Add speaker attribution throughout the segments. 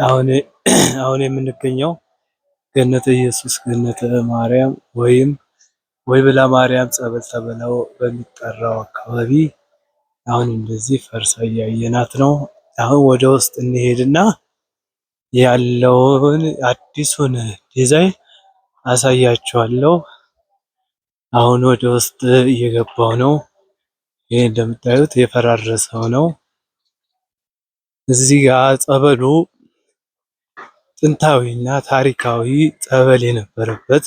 Speaker 1: አሁን አሁን የምንገኘው ገነተ ኢየሱስ ገነተ ማርያም ወይም ወይብላ ማርያም ጸበል ተብለው በሚጠራው አካባቢ አሁን እንደዚህ ፈርሳ እያየናት ነው። አሁን ወደ ውስጥ እንሄድና ያለውን አዲሱን ዲዛይን አሳያችኋለሁ። አሁን ወደ ውስጥ እየገባው ነው። ይሄ እንደምታዩት የፈራረሰው ነው። እዚህ ጋር ጸበሉ ጥንታዊና ታሪካዊ ጸበል የነበረበት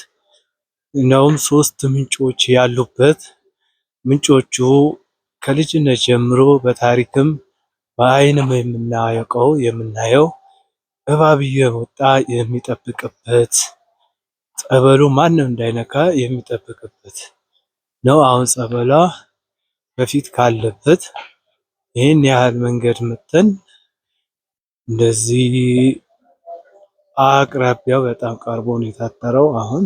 Speaker 1: እንደውም 3 ምንጮች ያሉበት ምንጮቹ ከልጅነት ጀምሮ በታሪክም በአይንም የምናየው እባብ እየወጣ የሚጠብቅበት ጸበሉ ማንም እንዳይነካ የሚጠብቅበት ነው። አሁን ጸበሏ በፊት ካለበት ይህን ያህል መንገድ መተን እንደዚህ አቅራቢያው በጣም ቀርቦ ነው የታጠረው። አሁን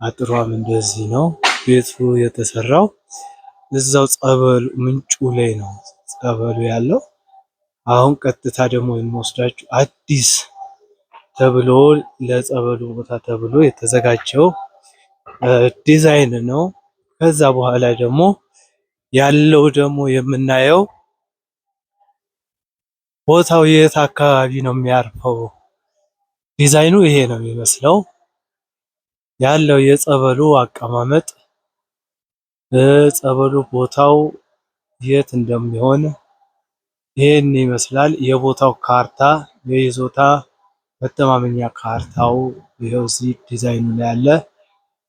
Speaker 1: አጥሯም እንደዚህ ነው። ቤቱ የተሰራው እዛው ጸበሉ ምንጩ ላይ ነው ጸበሉ ያለው። አሁን ቀጥታ ደግሞ የሚወስዳችሁ አዲስ ተብሎ ለጸበሉ ቦታ ተብሎ የተዘጋጀው ዲዛይን ነው። ከዛ በኋላ ደግሞ ያለው ደግሞ የምናየው ቦታው የት አካባቢ ነው የሚያርፈው? ዲዛይኑ ይሄ ነው የሚመስለው። ያለው የጸበሉ አቀማመጥ ጸበሉ ቦታው የት እንደሚሆን ይሄን ይመስላል። የቦታው ካርታ የይዞታ መተማመኛ ካርታው ይሄው እዚህ ዲዛይኑ ላይ ያለ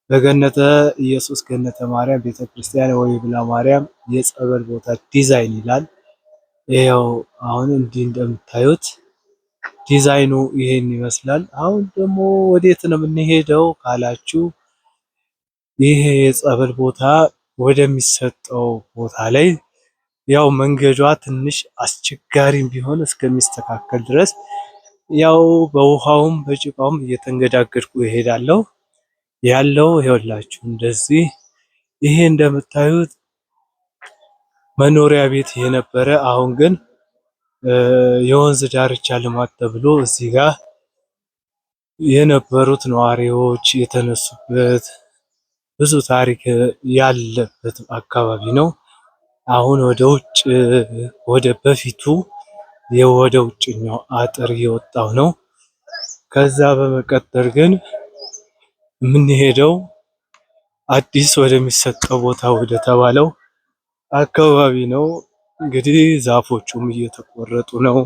Speaker 1: በገነተ ኢየሱስ ገነተ ማርያም ቤተክርስቲያን ወይብላ ማርያም የጸበል ቦታ ዲዛይን ይላል። ይሄው አሁን እንዲህ እንደምታዩት ዲዛይኑ ይሄን ይመስላል። አሁን ደግሞ ወዴት ነው የምንሄደው ካላችሁ ይሄ የጸበል ቦታ ወደሚሰጠው ቦታ ላይ ያው መንገዷ ትንሽ አስቸጋሪም ቢሆን እስከሚስተካከል ድረስ ያው በውሃውም በጭቃውም እየተንገዳገድኩ እሄዳለሁ። ያለው ይኸውላችሁ እንደዚህ ይሄ እንደምታዩት መኖሪያ ቤት የነበረ አሁን ግን የወንዝ ዳርቻ ልማት ተብሎ እዚህ ጋር የነበሩት ነዋሪዎች የተነሱበት ብዙ ታሪክ ያለበት አካባቢ ነው። አሁን ወደ ውጭ ወደ በፊቱ ወደ ውጭኛው አጥር እየወጣው ነው። ከዛ በመቀጠል ግን የምንሄደው አዲስ ወደሚሰጠው ቦታ ወደ ተባለው አካባቢ ነው። እንግዲህ ዛፎቹም እየተቆረጡ ነው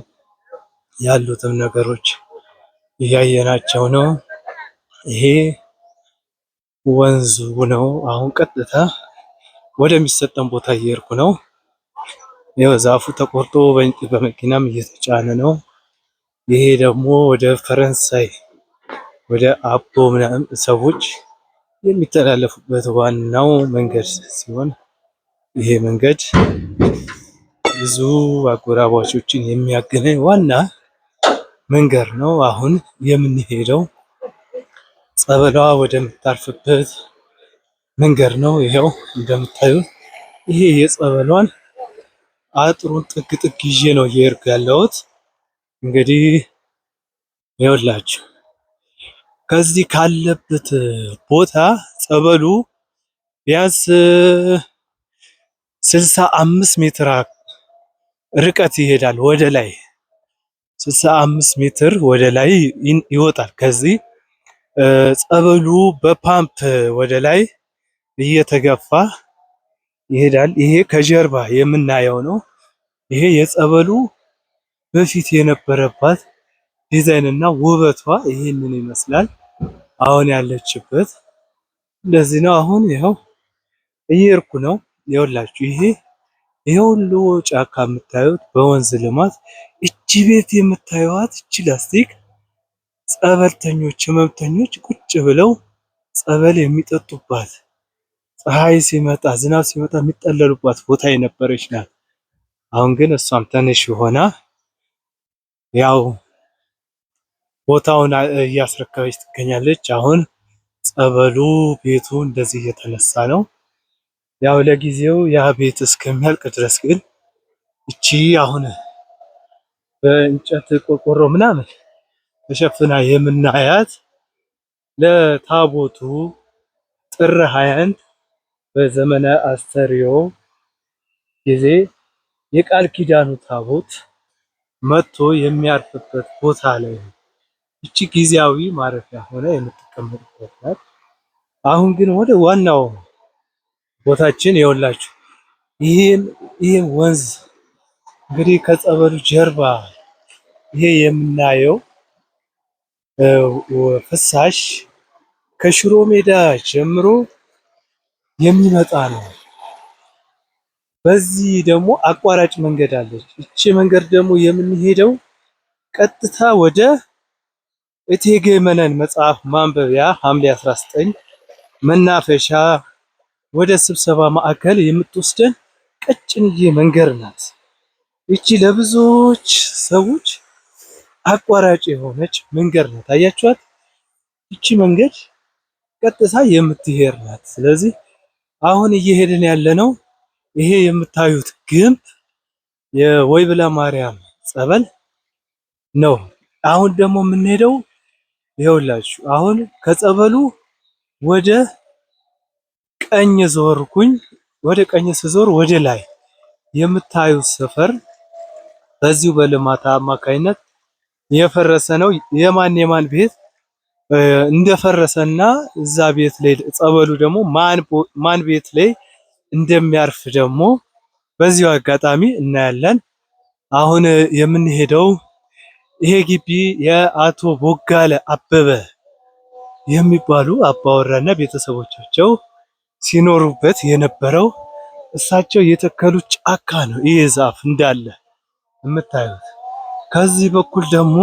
Speaker 1: ያሉትም ነገሮች እያየናቸው ነው። ይሄ ወንዙ ነው። አሁን ቀጥታ ወደሚሰጠን ቦታ እየሄድኩ ነው። ይኸው ዛፉ ተቆርጦ በመኪናም እየተጫነ ነው። ይሄ ደግሞ ወደ ፈረንሳይ ወደ አቦ ምናምን ሰዎች የሚተላለፉበት ዋናው መንገድ ሲሆን ይሄ መንገድ ብዙ አጎራባቾችን የሚያገናኝ ዋና መንገድ ነው። አሁን የምንሄደው ጸበሏ ወደምታርፍበት መንገድ ነው። ይሄው እንደምታዩት ይሄ የጸበሏን አጥሩን ጥግ ጥግ ይዤ ነው እየሄድኩ ያለሁት። እንግዲህ ይኸውላችሁ ከዚህ ካለበት ቦታ ጸበሉ ቢያንስ 65 ሜትር ርቀት ይሄዳል ወደ ላይ 65 ሜትር ወደ ላይ ይወጣል። ከዚህ ጸበሉ በፓምፕ ወደ ላይ እየተገፋ ይሄዳል። ይሄ ከጀርባ የምናየው ነው። ይሄ የጸበሉ በፊት የነበረባት ዲዛይን እና ውበቷ ይሄንን ይመስላል። አሁን ያለችበት እንደዚህ ነው። አሁን ይኸው እየሄድኩ ነው። ይኸውላችሁ ይሄ ሁሉ ጫካ የምታዩት በወንዝ ልማት እቺ ቤት የምታዩት እቺ ላስቲክ ጸበልተኞች ህመምተኞች ቁጭ ብለው ጸበል የሚጠጡባት ፀሐይ ሲመጣ ዝናብ ሲመጣ የሚጠለሉባት ቦታ የነበረች ናት። አሁን ግን እሷም ትንሽ ሆና ያው ቦታውን እያስረከበች ትገኛለች። አሁን ጸበሉ ቤቱ እንደዚህ እየተነሳ ነው። ያው ለጊዜው ያ ቤት እስከሚያልቅ ድረስ ግን እቺ አሁን በእንጨት ቆርቆሮ ምናምን ተሸፍና የምናያት ለታቦቱ ጥር 21 በዘመነ አስተርእዮ ጊዜ የቃል ኪዳኑ ታቦት መጥቶ የሚያርፍበት ቦታ ላይ እቺ ጊዜያዊ ማረፊያ ሆነ የምትቀመጥበት ናት። አሁን ግን ወደ ዋናው ቦታችን ይኸውላችሁ ይህን ወንዝ እንግዲህ ከጸበሉ ጀርባ ይሄ የምናየው ፍሳሽ ከሽሮ ሜዳ ጀምሮ የሚመጣ ነው። በዚህ ደግሞ አቋራጭ መንገድ አለች። እቺ መንገድ ደግሞ የምንሄደው ቀጥታ ወደ እቴጌ መነን መጽሐፍ ማንበቢያ ሐምሌ 19 መናፈሻ ወደ ስብሰባ ማዕከል የምትወስደን ቀጭንዬ መንገድ ናት። እቺ ለብዙዎች ሰዎች አቋራጭ የሆነች መንገድ ናት። አያችኋት? እቺ መንገድ ቀጥታ የምትሄድ ናት። ስለዚህ አሁን እየሄድን ያለነው ይሄ የምታዩት ግንብ የወይብላ ማርያም ጸበል ነው። አሁን ደግሞ የምንሄደው ይኸውላችሁ አሁን ከጸበሉ ወደ ቀኝ ዞርኩኝ። ወደ ቀኝ ስዞር ወደ ላይ የምታዩት ሰፈር በዚሁ በልማት አማካይነት የፈረሰ ነው። የማን ቤት እንደፈረሰና እዛ ቤት ላይ ጸበሉ ደግሞ ማን ቤት ላይ እንደሚያርፍ ደግሞ በዚሁ አጋጣሚ እናያለን። አሁን የምንሄደው ይሄ ግቢ የአቶ ቦጋለ አበበ የሚባሉ አባወራና ቤተሰቦቻቸው ሲኖሩበት የነበረው እሳቸው የተከሉት ጫካ ነው። ይሄ ዛፍ እንዳለ የምታዩት። ከዚህ በኩል ደግሞ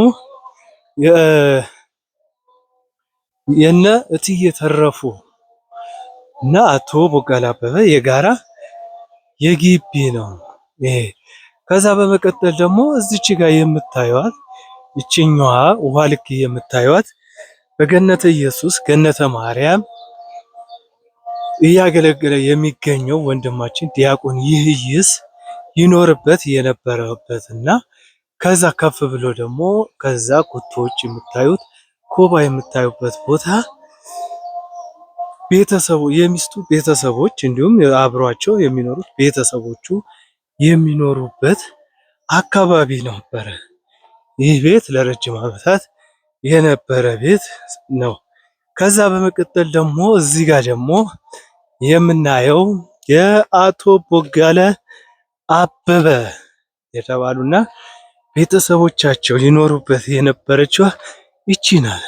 Speaker 1: የነ እትዬ ተረፉ እና አቶ ቦጋለ አበበ የጋራ የግቢ ነው ይሄ። ከዛ በመቀጠል ደግሞ እዚች ጋር የምታዩት ይችኛዋ ውሃ ልክ የምታዩት በገነተ ኢየሱስ ገነተ ማርያም እያገለገለ የሚገኘው ወንድማችን ዲያቆን ይህይስ ይኖርበት የነበረበትና ከዛ ከፍ ብሎ ደግሞ ከዛ ኩቶዎች የምታዩት ኮባ የምታዩበት ቦታ ቤተሰቡ የሚስቱ ቤተሰቦች እንዲሁም አብሯቸው የሚኖሩት ቤተሰቦቹ የሚኖሩበት አካባቢ ነበረ። ይህ ቤት ለረጅም ዓመታት የነበረ ቤት ነው። ከዛ በመቀጠል ደግሞ እዚህ ጋር ደግሞ የምናየው የአቶ ቦጋለ አበበ የተባሉና ቤተሰቦቻቸው ሊኖሩበት የነበረችው ይቺ ናት።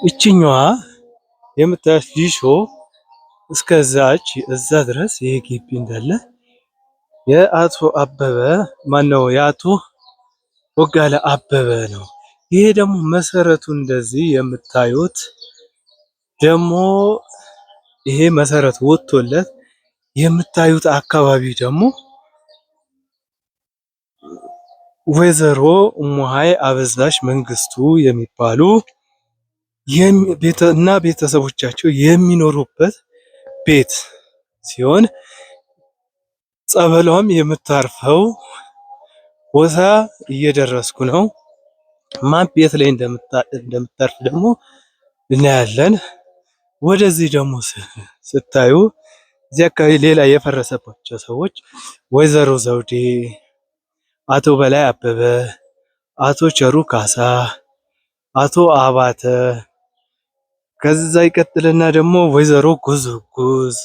Speaker 1: ይቺኛዋ የምታዩት ሊሾ እስከዛች እዛ ድረስ ይሄ ግቢ እንዳለ የአቶ አበበ ማነው የአቶ ቦጋለ አበበ ነው። ይሄ ደግሞ መሰረቱ እንደዚህ የምታዩት ደግሞ ይሄ መሰረት ወጥቶለት የምታዩት አካባቢ ደግሞ ወይዘሮ እሙሃይ አበዛሽ መንግስቱ የሚባሉ እና ቤተሰቦቻቸው የሚኖሩበት ቤት ሲሆን ጸበሏም የምታርፈው ቦታ እየደረስኩ ነው። ማን ቤት ላይ እንደምታርፍ ደግሞ እናያለን። ወደዚህ ደግሞ ስታዩ እዚህ አካባቢ ሌላ የፈረሰባቸው ሰዎች ወይዘሮ ዘውዴ፣ አቶ በላይ አበበ፣ አቶ ቸሩ ካሳ፣ አቶ አባተ ከዛ ይቀጥልና ደግሞ ወይዘሮ ጉዝጉዝ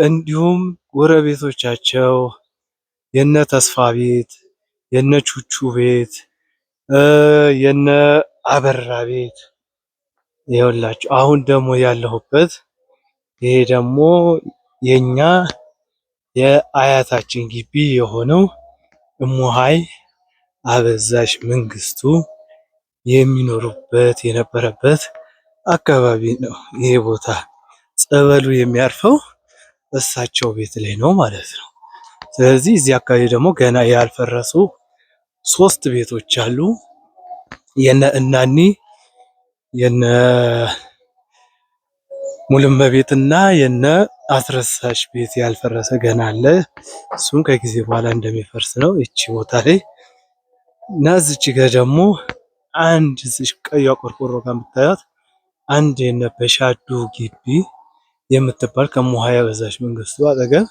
Speaker 1: እንዲሁም ጎረቤቶቻቸው የነ ተስፋ ቤት፣ የነ ቹቹ ቤት፣ የነ አበራ ቤት ይኸውላችሁ። አሁን ደግሞ ያለሁበት ይሄ ደግሞ የኛ የአያታችን ግቢ የሆነው እሙሃይ አበዛሽ መንግስቱ የሚኖሩበት የነበረበት አካባቢ ነው። ይሄ ቦታ ጸበሉ የሚያርፈው እሳቸው ቤት ላይ ነው ማለት ነው። ስለዚህ እዚህ አካባቢ ደግሞ ገና ያልፈረሱ 3 ቤቶች አሉ። የነ እናኒ የነ ሙሉመቤትና የነ አስረሳሽ ቤት ያልፈረሰ ገና አለ። እሱም ከጊዜ በኋላ እንደሚፈርስ ነው። እቺ ቦታ ላይ እና እዚች ጋ ደግሞ አንድ እዚች ቀይ ቆርቆሮ ጋር የምታዩት አንድ የነበሻዱ ግቢ የምትባል ከሙሃያ በዛች መንግስቱ አጠገብ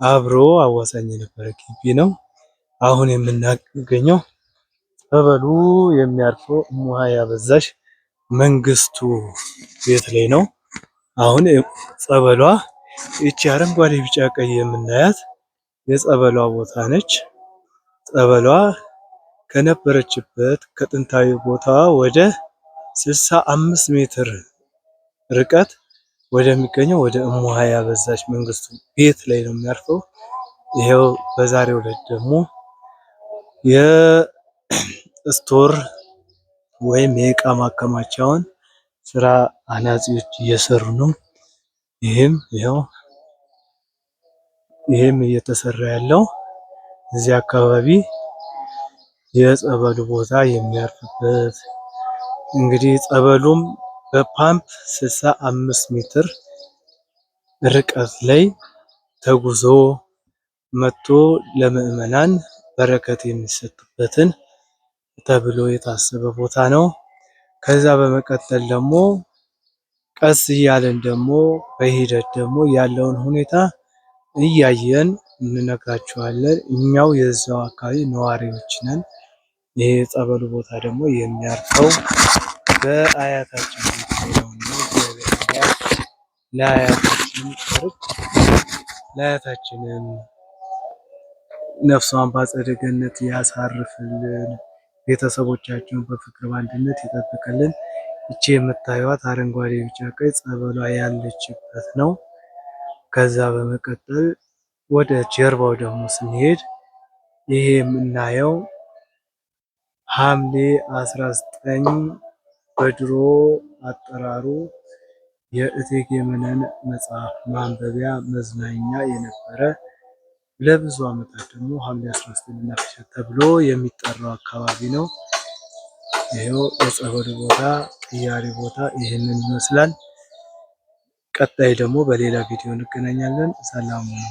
Speaker 1: አብሮ አዋሳኝ የነበረ ግቢ ነው። አሁን የምናገኘው ጸበሉ የሚያርፈው ሙሃያ በዛሽ መንግስቱ ቤት ላይ ነው። አሁን ጸበሏ ይቺ አረንጓዴ ቢጫ ቀይ የምናያት የጸበሏ ቦታ ነች። ጸበሏ ከነበረችበት ከጥንታዊ ቦታ ወደ 65 ሜትር ርቀት ወደሚገኘው ወደ ሙሃያ በዛች መንግስቱ ቤት ላይ ነው የሚያርፈው። ይሄው በዛሬው ዕለት ደግሞ የስቶር ወይም የእቃ ማከማቻውን ስራ አናጺዎች እየሰሩ ነው። ይሄም እየተሰራ ያለው እዚህ አካባቢ የጸበሉ ቦታ የሚያርፍበት እንግዲህ ጸበሉም በፓምፕ 65 ሜትር ርቀት ላይ ተጉዞ መጥቶ ለምዕመናን በረከት የሚሰጥበትን ተብሎ የታሰበ ቦታ ነው። ከዛ በመቀጠል ደግሞ ቀስ እያለን ደግሞ በሂደት ደግሞ ያለውን ሁኔታ እያየን እንነግራችኋለን። እኛው የዛው አካባቢ ነዋሪዎች ነን። ይሄ የጸበሉ ቦታ ደግሞ የሚያርፈው በአያታችን ነው። ለአያታችንም ነፍሷን በአጸደ ገነት ያሳርፍልን፣ ቤተሰቦቻቸውን በፍቅር በአንድነት ይጠብቅልን። እቺ የምታዩት አረንጓዴ ቢጫ ቀይ ጸበሏ ያለችበት ነው። ከዛ በመቀጠል ወደ ጀርባው ደግሞ ስንሄድ ይሄ የምናየው ሐምሌ 19 በድሮ አጠራሩ የእቴጌ መነን መጽሐፍ ማንበቢያ መዝናኛ የነበረ ለብዙ ዓመታት ደግሞ ሐምሌ 19 መናፈሻ ተብሎ የሚጠራው አካባቢ ነው። ይሄው የጸበሉ ቦታ ቅያሪ ቦታ ይህንን ይመስላል። ቀጣይ ደግሞ በሌላ ቪዲዮ እንገናኛለን። ሰላም ነው።